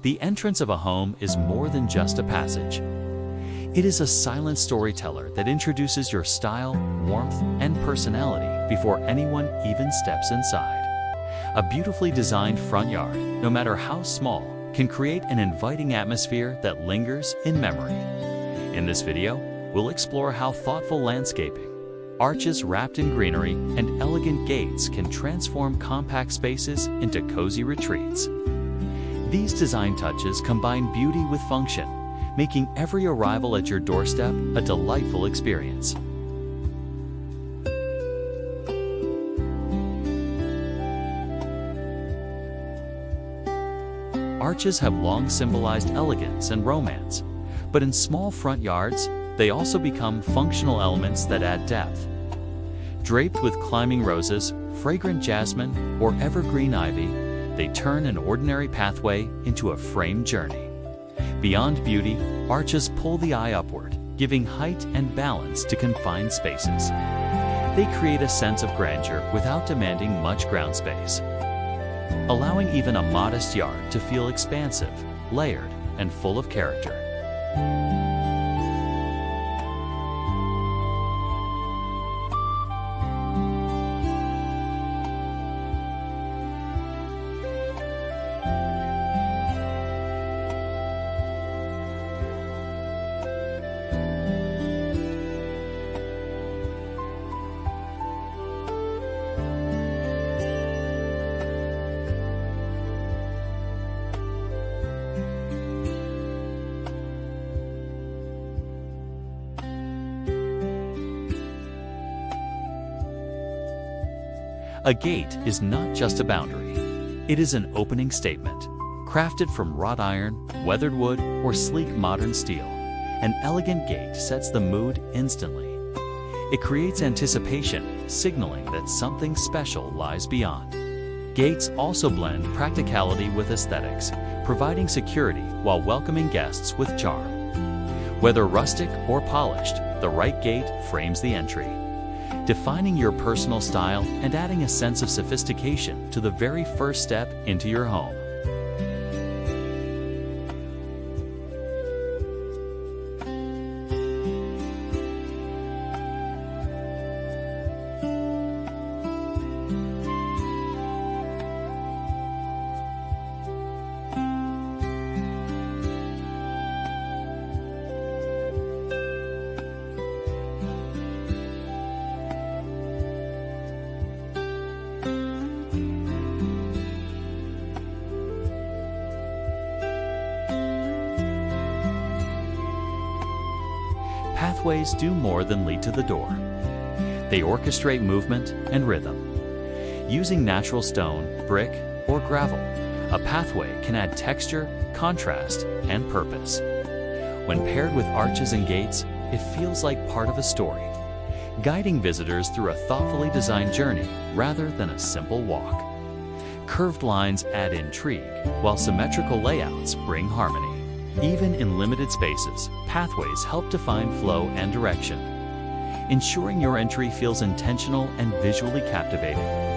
The entrance of a home is more than just a passage. It is a silent storyteller that introduces your style, warmth, and personality before anyone even steps inside. A beautifully designed front yard, no matter how small, can create an inviting atmosphere that lingers in memory. In this video, we'll explore how thoughtful landscaping, arches wrapped in greenery, and elegant gates can transform compact spaces into cozy retreats. These design touches combine beauty with function, making every arrival at your doorstep a delightful experience. Arches have long symbolized elegance and romance, but in small front yards, they also become functional elements that add depth. Draped with climbing roses, fragrant jasmine, or evergreen ivy, they turn an ordinary pathway into a framed journey. Beyond beauty, arches pull the eye upward, giving height and balance to confined spaces. They create a sense of grandeur without demanding much ground space, allowing even a modest yard to feel expansive, layered, and full of character. A gate is not just a boundary. It is an opening statement. Crafted from wrought iron, weathered wood, or sleek modern steel, an elegant gate sets the mood instantly. It creates anticipation, signaling that something special lies beyond. Gates also blend practicality with aesthetics, providing security while welcoming guests with charm. Whether rustic or polished, the right gate frames the entry, defining your personal style and adding a sense of sophistication to the very first step into your home. Pathways do more than lead to the door. They orchestrate movement and rhythm. Using natural stone, brick, or gravel, a pathway can add texture, contrast, and purpose. When paired with arches and gates, it feels like part of a story, guiding visitors through a thoughtfully designed journey rather than a simple walk. Curved lines add intrigue, while symmetrical layouts bring harmony. Even in limited spaces, pathways help define flow and direction, ensuring your entry feels intentional and visually captivating.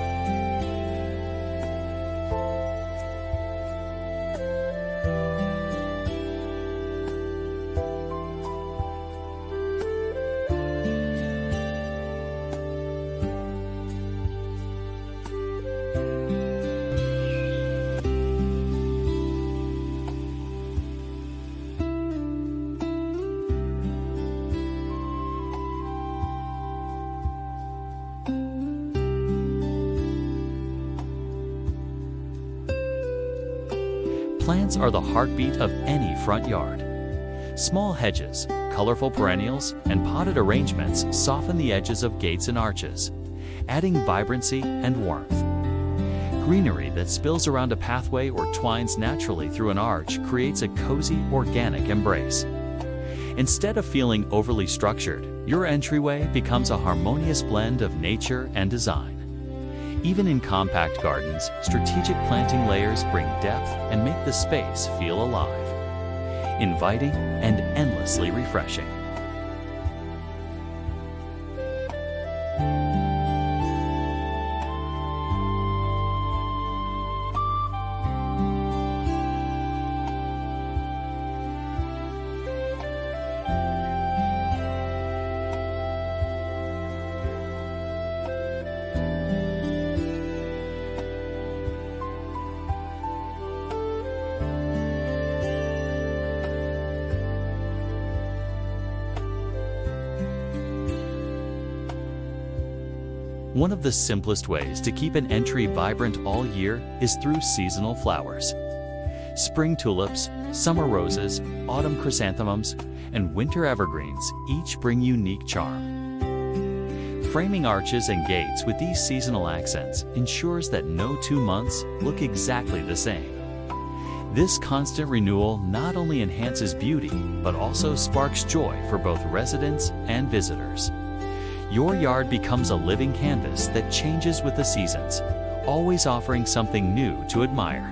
Plants are the heartbeat of any front yard. Small hedges, colorful perennials, and potted arrangements soften the edges of gates and arches, adding vibrancy and warmth. Greenery that spills around a pathway or twines naturally through an arch creates a cozy, organic embrace. Instead of feeling overly structured, your entryway becomes a harmonious blend of nature and design. Even in compact gardens, strategic planting layers bring depth and make the space feel alive, inviting and endlessly refreshing. One of the simplest ways to keep an entry vibrant all year is through seasonal flowers. Spring tulips, summer roses, autumn chrysanthemums, and winter evergreens each bring unique charm. Framing arches and gates with these seasonal accents ensures that no 2 months look exactly the same. This constant renewal not only enhances beauty, but also sparks joy for both residents and visitors. Your yard becomes a living canvas that changes with the seasons, always offering something new to admire.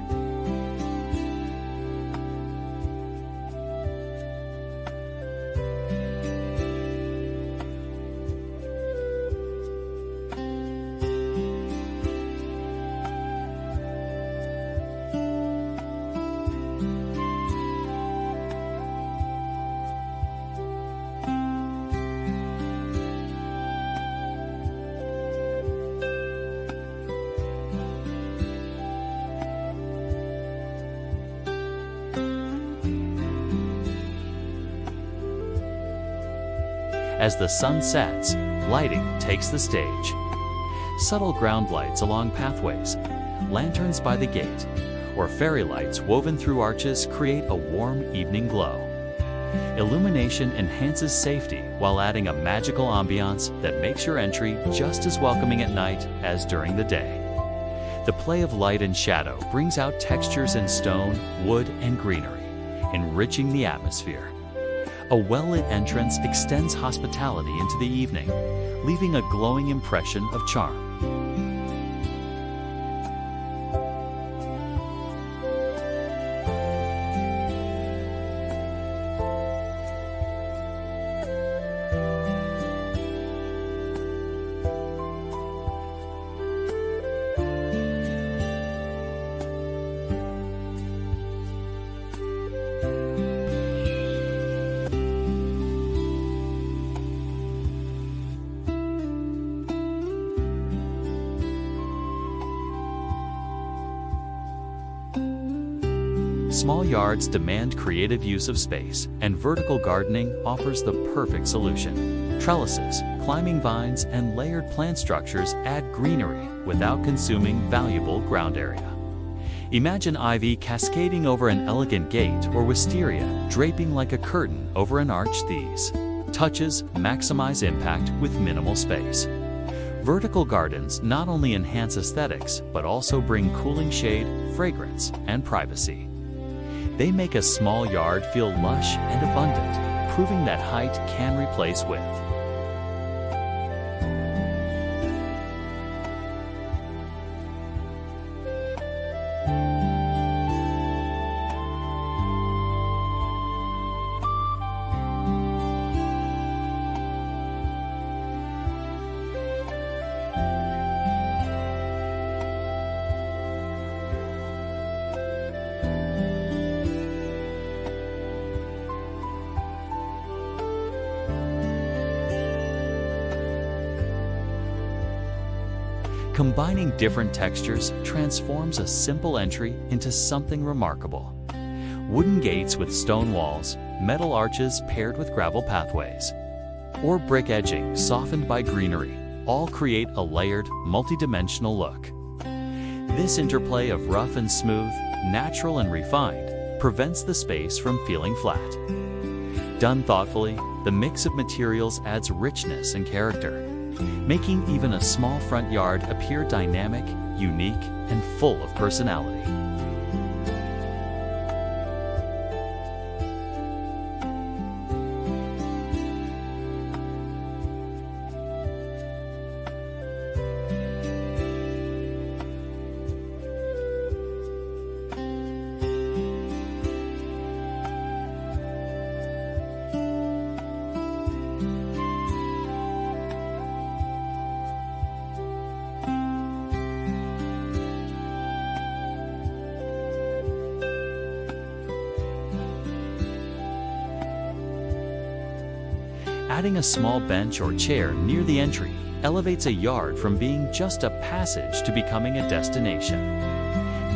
As the sun sets, lighting takes the stage. Subtle ground lights along pathways, lanterns by the gate, or fairy lights woven through arches create a warm evening glow. Illumination enhances safety while adding a magical ambiance that makes your entry just as welcoming at night as during the day. The play of light and shadow brings out textures in stone, wood, and greenery, enriching the atmosphere. A well-lit entrance extends hospitality into the evening, leaving a glowing impression of charm. Small yards demand creative use of space, and vertical gardening offers the perfect solution. Trellises, climbing vines, and layered plant structures add greenery without consuming valuable ground area. Imagine ivy cascading over an elegant gate or wisteria draping like a curtain over an arch. These touches maximize impact with minimal space. Vertical gardens not only enhance aesthetics, but also bring cooling shade, fragrance, and privacy. They make a small yard feel lush and abundant, proving that height can replace width. Combining different textures transforms a simple entry into something remarkable. Wooden gates with stone walls, metal arches paired with gravel pathways, or brick edging softened by greenery all create a layered, multi-dimensional look. This interplay of rough and smooth, natural and refined, prevents the space from feeling flat. Done thoughtfully, the mix of materials adds richness and character, making even a small front yard appear dynamic, unique, and full of personality. Adding a small bench or chair near the entry elevates a yard from being just a passage to becoming a destination.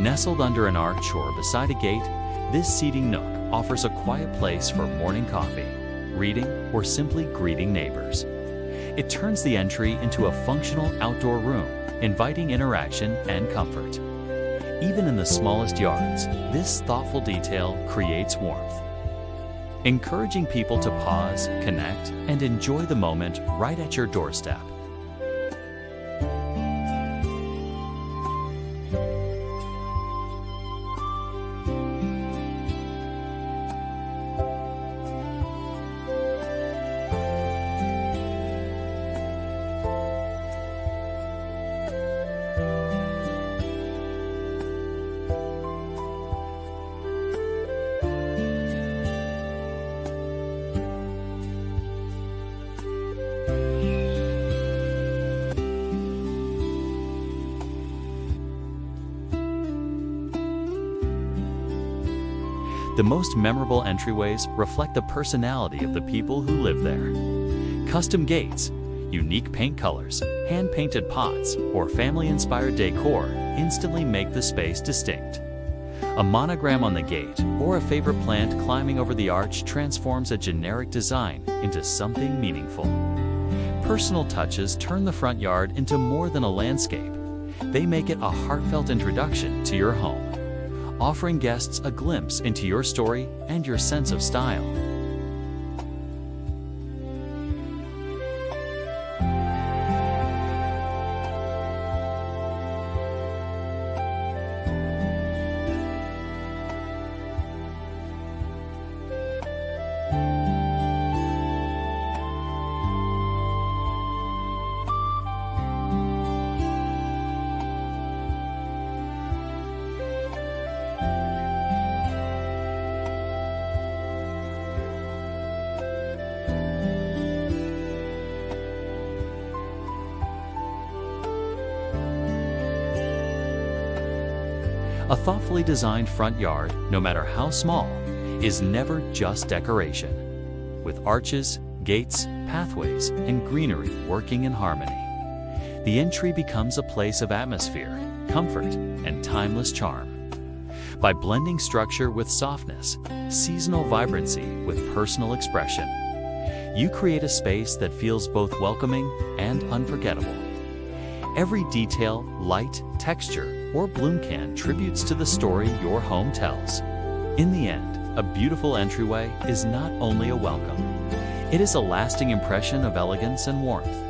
Nestled under an arch or beside a gate, this seating nook offers a quiet place for morning coffee, reading, or simply greeting neighbors. It turns the entry into a functional outdoor room, inviting interaction and comfort. Even in the smallest yards, this thoughtful detail creates warmth, encouraging people to pause, connect, and enjoy the moment right at your doorstep. The most memorable entryways reflect the personality of the people who live there. Custom gates, unique paint colors, hand-painted pots, or family-inspired decor instantly make the space distinct. A monogram on the gate or a favorite plant climbing over the arch transforms a generic design into something meaningful. Personal touches turn the front yard into more than a landscape. They make it a heartfelt introduction to your home, offering guests a glimpse into your story and your sense of style. A thoughtfully designed front yard, no matter how small, is never just decoration. With arches, gates, pathways, and greenery working in harmony, the entry becomes a place of atmosphere, comfort, and timeless charm. By blending structure with softness, seasonal vibrancy with personal expression, you create a space that feels both welcoming and unforgettable. Every detail, light, texture, or bloom can tributes to the story your home tells. In the end, a beautiful entryway is not only a welcome, it is a lasting impression of elegance and warmth.